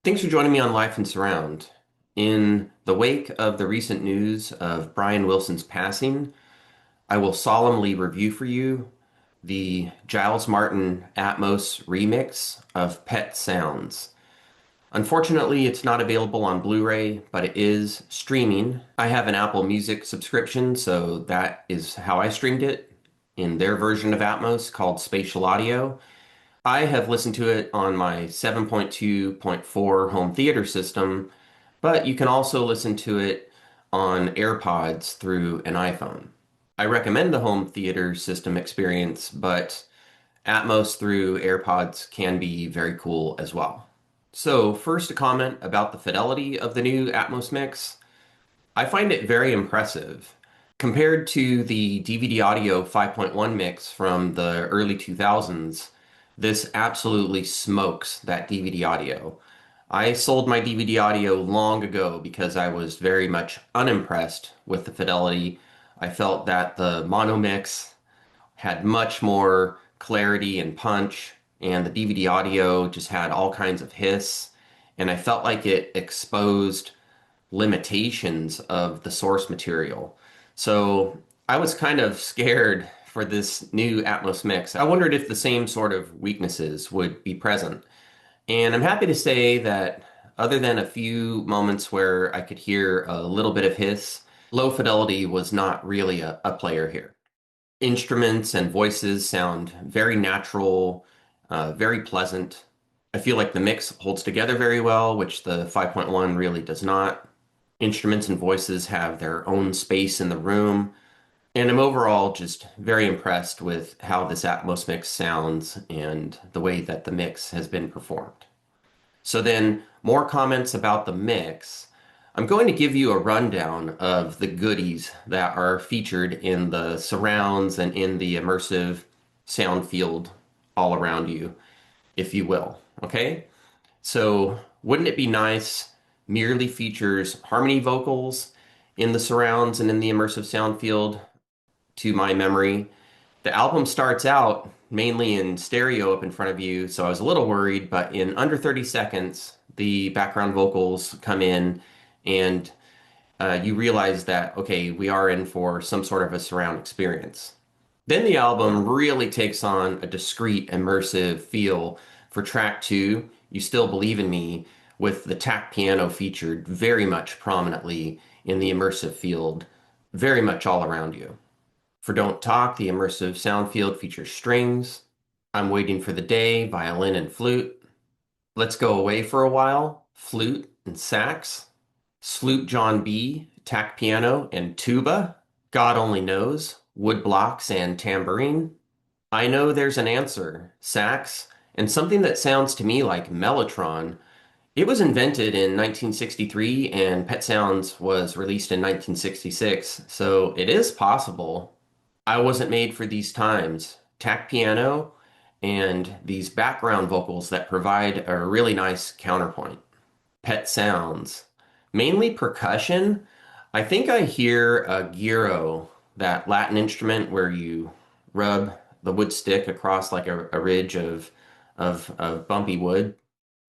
Thanks for joining me on Life and Surround. In the wake of the recent news of Brian Wilson's passing, I will solemnly review for you the Giles Martin Atmos remix of Pet Sounds. Unfortunately, it's not available on Blu-ray, but it is streaming. I have an Apple Music subscription, so that is how I streamed it in their version of Atmos called Spatial Audio. I have listened to it on my 7.2.4 home theater system, but you can also listen to it on AirPods through an iPhone. I recommend the home theater system experience, but Atmos through AirPods can be very cool as well. So, first, a comment about the fidelity of the new Atmos mix. I find it very impressive. Compared to the DVD audio 5.1 mix from the early 2000s, this absolutely smokes that DVD audio. I sold my DVD audio long ago because I was very much unimpressed with the fidelity. I felt that the mono mix had much more clarity and punch, and the DVD audio just had all kinds of hiss, and I felt like it exposed limitations of the source material. So I was kind of scared for this new Atmos mix. I wondered if the same sort of weaknesses would be present. And I'm happy to say that other than a few moments where I could hear a little bit of hiss, low fidelity was not really a player here. Instruments and voices sound very natural, very pleasant. I feel like the mix holds together very well, which the 5.1 really does not. Instruments and voices have their own space in the room, and I'm overall just very impressed with how this Atmos mix sounds and the way that the mix has been performed. So then, more comments about the mix. I'm going to give you a rundown of the goodies that are featured in the surrounds and in the immersive sound field all around you, if you will. Okay? So, wouldn't it be nice? Merely features harmony vocals in the surrounds and in the immersive sound field to my memory. The album starts out mainly in stereo up in front of you, so I was a little worried, but in under 30 seconds, the background vocals come in and you realize that, okay, we are in for some sort of a surround experience. Then the album really takes on a discrete, immersive feel for track two, You Still Believe in Me, with the tack piano featured very much prominently in the immersive field, very much all around you. For Don't Talk, the immersive sound field features strings. I'm Waiting for the Day, violin and flute. Let's Go Away for a While, flute and sax. Sloop John B, tack piano and tuba. God Only Knows, wood blocks and tambourine. I Know There's an Answer, sax, and something that sounds to me like mellotron. It was invented in 1963 and Pet Sounds was released in 1966, so it is possible. I Wasn't Made for These Times, tack piano, and these background vocals that provide a really nice counterpoint. Pet Sounds, mainly percussion. I think I hear a gyro, that Latin instrument where you rub the wood stick across like a ridge of bumpy wood.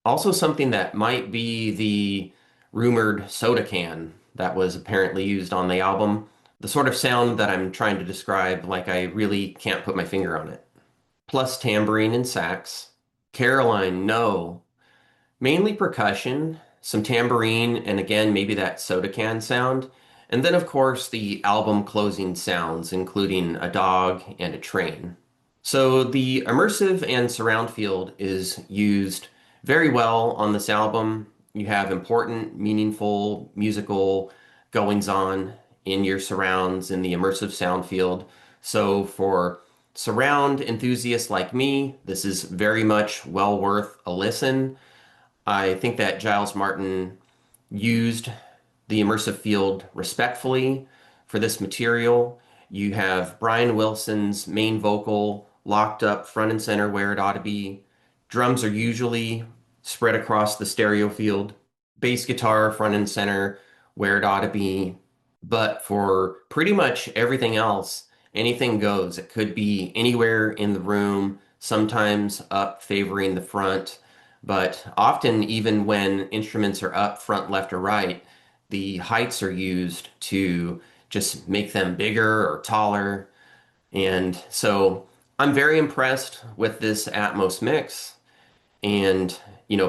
Also, something that might be the rumored soda can that was apparently used on the album. The sort of sound that I'm trying to describe, like I really can't put my finger on it. Plus tambourine and sax. Caroline, no. Mainly percussion, some tambourine, and again, maybe that soda can sound. And then, of course, the album closing sounds, including a dog and a train. So the immersive and surround field is used very well on this album. You have important, meaningful musical goings on in your surrounds in the immersive sound field. So for surround enthusiasts like me, this is very much well worth a listen. I think that Giles Martin used the immersive field respectfully for this material. You have Brian Wilson's main vocal locked up front and center where it ought to be. Drums are usually spread across the stereo field. Bass guitar front and center where it ought to be. But for pretty much everything else, anything goes. It could be anywhere in the room, sometimes up favoring the front. But often, even when instruments are up, front, left, or right, the heights are used to just make them bigger or taller. And so I'm very impressed with this Atmos mix. And,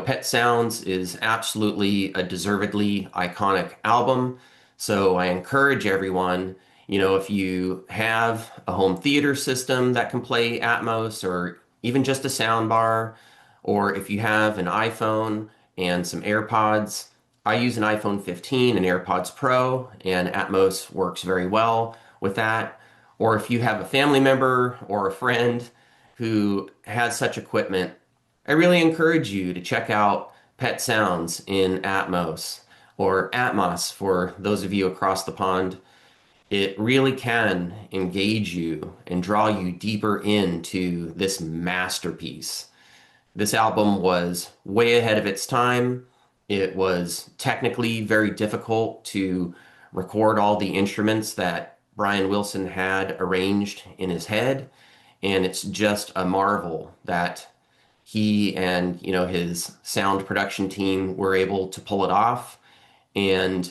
Pet Sounds is absolutely a deservedly iconic album. So I encourage everyone, if you have a home theater system that can play Atmos or even just a sound bar, or if you have an iPhone and some AirPods, I use an iPhone 15 and AirPods Pro, and Atmos works very well with that. Or if you have a family member or a friend who has such equipment, I really encourage you to check out Pet Sounds in Atmos or Atmos for those of you across the pond. It really can engage you and draw you deeper into this masterpiece. This album was way ahead of its time. It was technically very difficult to record all the instruments that Brian Wilson had arranged in his head. And it's just a marvel that he and his sound production team were able to pull it off. And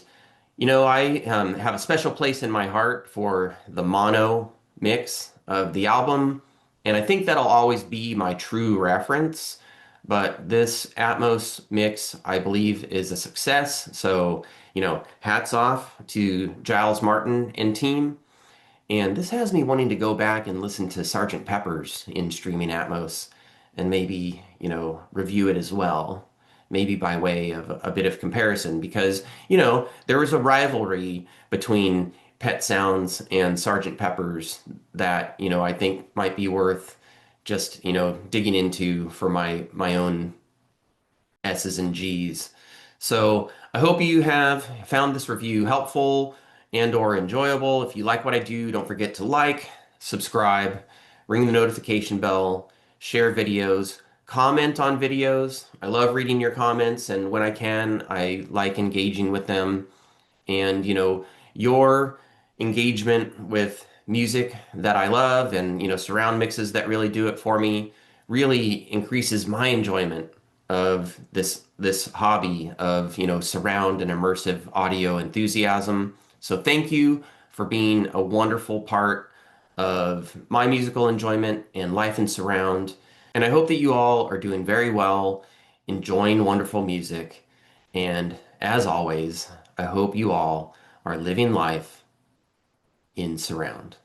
I have a special place in my heart for the mono mix of the album, and I think that'll always be my true reference. But this Atmos mix, I believe, is a success. So, hats off to Giles Martin and team. And this has me wanting to go back and listen to Sergeant Pepper's in streaming Atmos and maybe, review it as well. Maybe by way of a bit of comparison, because, there was a rivalry between Pet Sounds and Sergeant Pepper's that, I think might be worth just, digging into for my own S's and G's. So I hope you have found this review helpful and or enjoyable. If you like what I do, don't forget to like, subscribe, ring the notification bell, share videos, comment on videos. I love reading your comments, and when I can, I like engaging with them. And, your engagement with music that I love and, surround mixes that really do it for me really increases my enjoyment of this hobby of, surround and immersive audio enthusiasm. So thank you for being a wonderful part of my musical enjoyment and life in surround. And I hope that you all are doing very well, enjoying wonderful music. And as always, I hope you all are living life in surround.